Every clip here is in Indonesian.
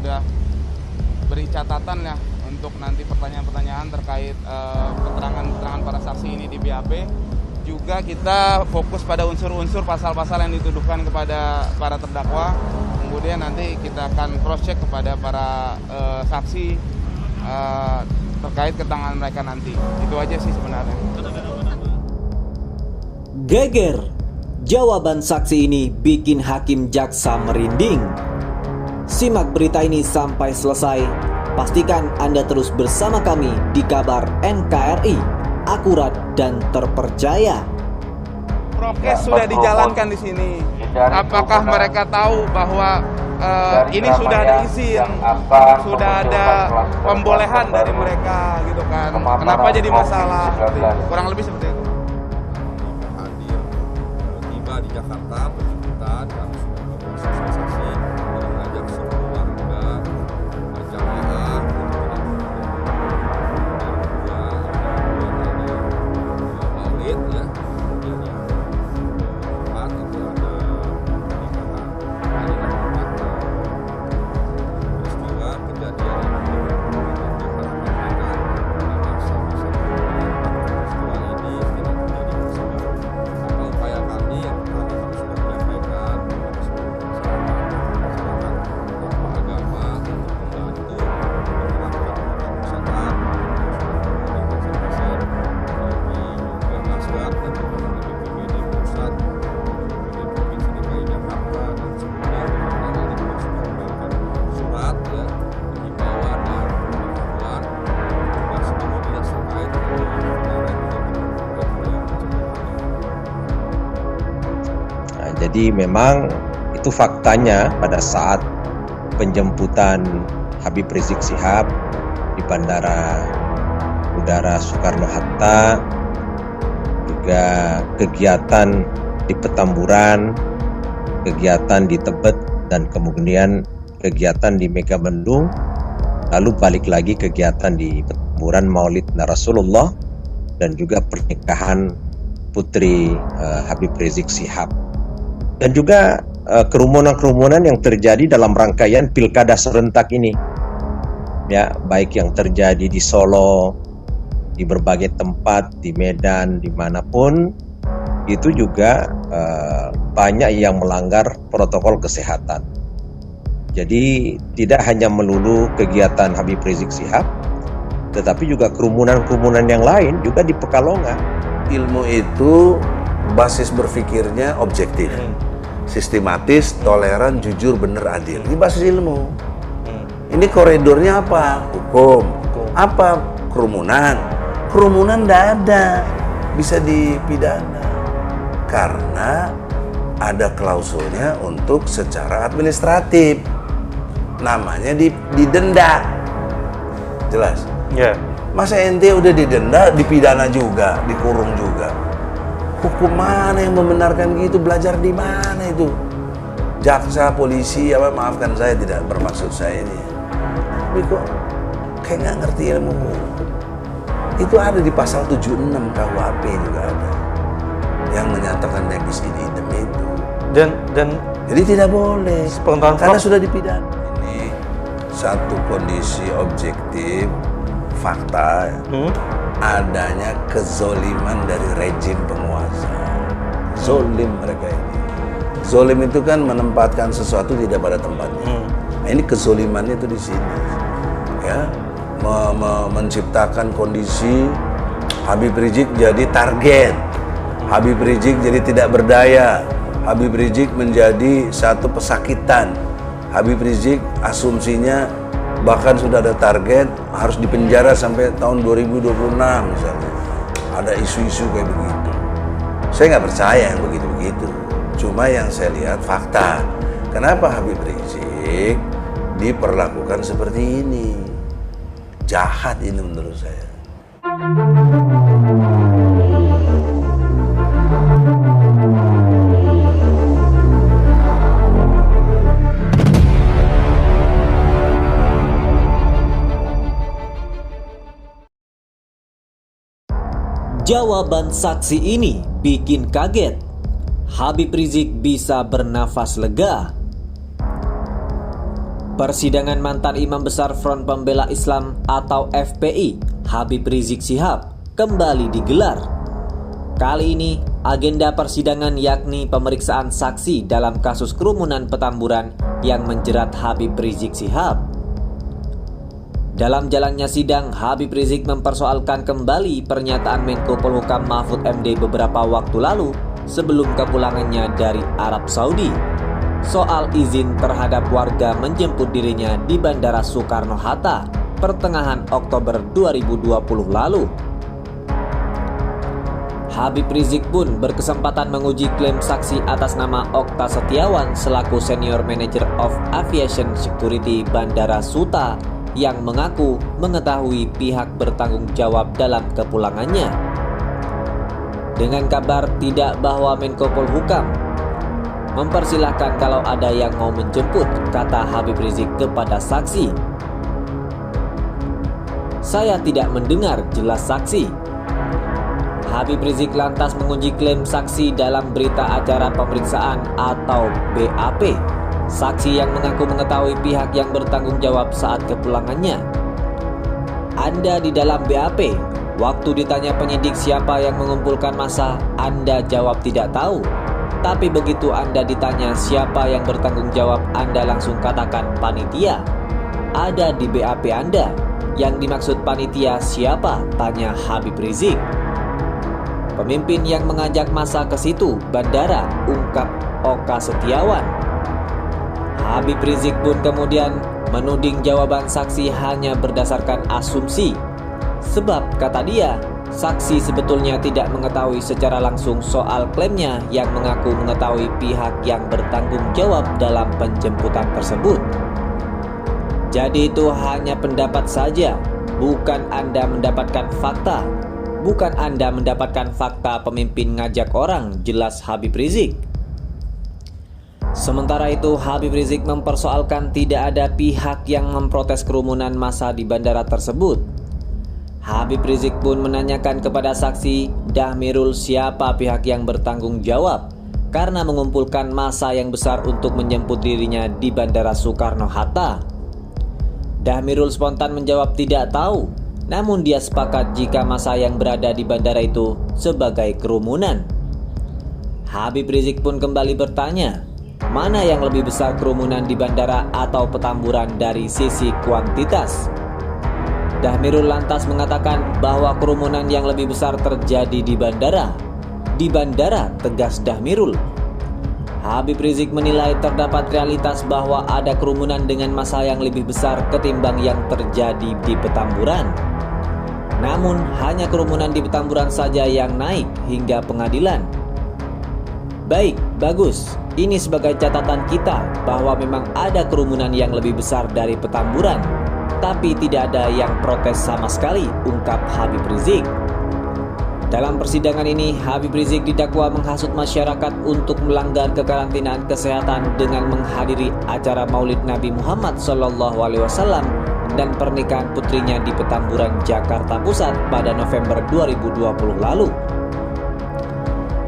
sudah beri catatan ya untuk nanti pertanyaan-pertanyaan terkait keterangan-keterangan para saksi ini di BAP. Juga kita fokus pada unsur-unsur pasal-pasal yang dituduhkan kepada para terdakwa. Kemudian nanti kita akan cross check kepada para saksi terkait keterangan mereka nanti. Itu aja sih sebenarnya. Geger, jawaban saksi ini bikin hakim jaksa merinding. Simak berita ini sampai selesai. Pastikan Anda terus bersama kami di kabar NKRI, akurat dan terpercaya. Prokes sudah dijalankan di sini. Apakah mereka tahu bahwa ini sudah ada izin, sudah ada pembolehan dari mereka gitu kan? Kenapa jadi masalah? Kurang lebih seperti itu. Hadir tiba di Jakarta berjemputan, kami sudah melakukan sosialisasi dan mengajak seluruh warga jamaah Maulid ya. Kemudian yang keempat itu ada pernikahan peristiwa kejadian yang peristiwa ini tidak terjadi kerusuhan. Maka upaya kami yang pertama kami sudah menyampaikan kepada seluruh masyarakat tokoh agama untuk membantu menerapkan protokol kesehatan, di Bebasgat dan di BPBD pusat, di Provinsi DKI Jakarta dan sebelumnya tanggal 5 sudah mengeluarkan surat ya himbauan dan pemberitahuan kepada seluruh dinas terkait Jadi memang itu faktanya pada saat penjemputan Habib Rizik Syihab di Bandara Udara Soekarno-Hatta, juga kegiatan di Petamburan, kegiatan di Tebet, dan kemudian kegiatan di Megamendung, lalu balik lagi kegiatan di Petamburan Maulid Rasulullah, dan juga pernikahan putri Habib Rizik Syihab. Dan juga kerumunan-kerumunan yang terjadi dalam rangkaian pilkada serentak ini, ya, baik yang terjadi di Solo, di berbagai tempat, di Medan, dimanapun, itu juga banyak yang melanggar protokol kesehatan. Jadi tidak hanya melulu kegiatan Habib Rizik Syihab, tetapi juga kerumunan-kerumunan yang lain juga di Pekalongan. Ilmu itu basis berpikirnya objektif, sistematis, toleran, jujur, benar, adil. Ini basis ilmu. Ini koridornya apa? Hukum. Apa? Kerumunan. Kerumunan tidak ada, bisa dipidana karena ada klausulnya untuk secara administratif. Namanya didenda. Jelas? Ya. Masa ente udah didenda, dipidana juga, dikurung juga. Hukum mana yang membenarkan gitu? Belajar di mana itu? Jaksa, polisi, apa, maafkan saya tidak bermaksud saya ini. Tapi kok kayak nggak ngerti ilmu hukum. Itu ada di pasal 76 KUHP juga ada yang menyatakan nebis in idem itu. Dan Jadi tidak boleh karena sudah dipidana. Ini satu kondisi objektif fakta adanya kezoliman dari rejim penguasa. Zolim mereka ini. Zolim itu kan menempatkan sesuatu tidak pada tempatnya. Nah, ini kezolimannya itu di sini, ya, menciptakan kondisi Habib Rizik jadi target, Habib Rizik jadi tidak berdaya, Habib Rizik menjadi satu pesakitan, Habib Rizik asumsinya bahkan sudah ada target harus dipenjara sampai tahun 2026 misalnya. Ada isu-isu kayak begitu. Saya nggak percaya yang begitu-begitu. Cuma yang saya lihat fakta. Kenapa Habib Rizik diperlakukan seperti ini? Jahat ini menurut saya. Jawaban saksi ini bikin kaget. Habib Rizik bisa bernafas lega. Persidangan mantan Imam Besar Front Pembela Islam atau FPI, Habib Rizik Syihab, kembali digelar. Kali ini, agenda persidangan yakni pemeriksaan saksi dalam kasus kerumunan Petamburan yang menjerat Habib Rizik Syihab. Dalam jalannya sidang, Habib Rizik mempersoalkan kembali pernyataan Menko Polhukam Mahfud MD beberapa waktu lalu sebelum kepulangannya dari Arab Saudi soal izin terhadap warga menjemput dirinya di Bandara Soekarno-Hatta pertengahan Oktober 2020 lalu. Habib Rizik pun berkesempatan menguji klaim saksi atas nama Okta Setiawan selaku Senior Manager of Aviation Security Bandara Suta yang mengaku mengetahui pihak bertanggung jawab dalam kepulangannya. Dengan kabar tidak bahwa Menko Polhukam mempersilahkan kalau ada yang mau menjemput, kata Habib Rizik kepada saksi. Saya tidak mendengar jelas saksi. Habib Rizik lantas menguji klaim saksi dalam berita acara pemeriksaan atau BAP. Saksi yang mengaku mengetahui pihak yang bertanggung jawab saat kepulangannya. Anda di dalam BAP, waktu ditanya penyidik siapa yang mengumpulkan massa, Anda jawab tidak tahu. Tapi begitu Anda ditanya siapa yang bertanggung jawab, Anda langsung katakan panitia. Ada di BAP Anda. Yang dimaksud panitia siapa? Tanya Habib Rizik. Pemimpin yang mengajak massa ke situ, bandara, ungkap Oka Setiawan. Habib Rizik pun kemudian menuding jawaban saksi hanya berdasarkan asumsi. Sebab, kata dia, saksi sebetulnya tidak mengetahui secara langsung soal klaimnya yang mengaku mengetahui pihak yang bertanggung jawab dalam penjemputan tersebut. Jadi itu hanya pendapat saja, bukan Anda mendapatkan fakta. Bukan Anda mendapatkan fakta pemimpin ngajak orang, jelas Habib Rizik. Sementara itu, Habib Rizik mempersoalkan tidak ada pihak yang memprotes kerumunan massa di bandara tersebut. Habib Rizik pun menanyakan kepada saksi Dahmirul siapa pihak yang bertanggung jawab karena mengumpulkan massa yang besar untuk menjemput dirinya di Bandara Soekarno-Hatta. Dahmirul spontan menjawab tidak tahu, namun dia sepakat jika massa yang berada di bandara itu sebagai kerumunan. Habib Rizik pun kembali bertanya, mana yang lebih besar kerumunan di bandara atau Petamburan dari sisi kuantitas? Dahmirul lantas mengatakan bahwa kerumunan yang lebih besar terjadi di bandara. Di bandara, tegas Dahmirul. Habib Rizik menilai terdapat realitas bahwa ada kerumunan dengan massa yang lebih besar ketimbang yang terjadi di Petamburan. Namun, hanya kerumunan di Petamburan saja yang naik hingga pengadilan. Baik, bagus. Ini sebagai catatan kita bahwa memang ada kerumunan yang lebih besar dari Petamburan. Tapi tidak ada yang protes sama sekali, ungkap Habib Rizik. Dalam persidangan ini, Habib Rizik didakwa menghasut masyarakat untuk melanggar kekarantinaan kesehatan dengan menghadiri acara Maulid Nabi Muhammad SAW dan pernikahan putrinya di Petamburan, Jakarta Pusat pada November 2020 lalu.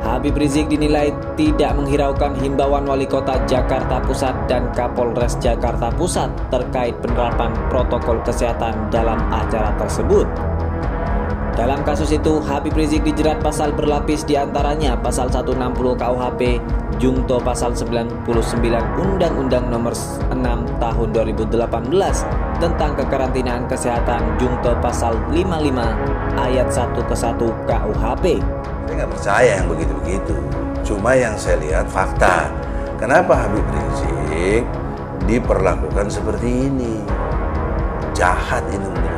Habib Rizik dinilai tidak menghiraukan himbauan Wali Kota Jakarta Pusat dan Kapolres Jakarta Pusat terkait penerapan protokol kesehatan dalam acara tersebut. Dalam kasus itu, Habib Rizik dijerat pasal berlapis diantaranya pasal 160 KUHP, Jungto pasal 99 Undang-Undang Nomor 6 Tahun 2018 tentang kekarantinaan kesehatan, Jungto pasal 55 ayat 1 ke 1 KUHP. Saya nggak percaya yang begitu-begitu. Cuma yang saya lihat fakta. Kenapa Habib Rizik diperlakukan seperti ini? Jahat ini menurut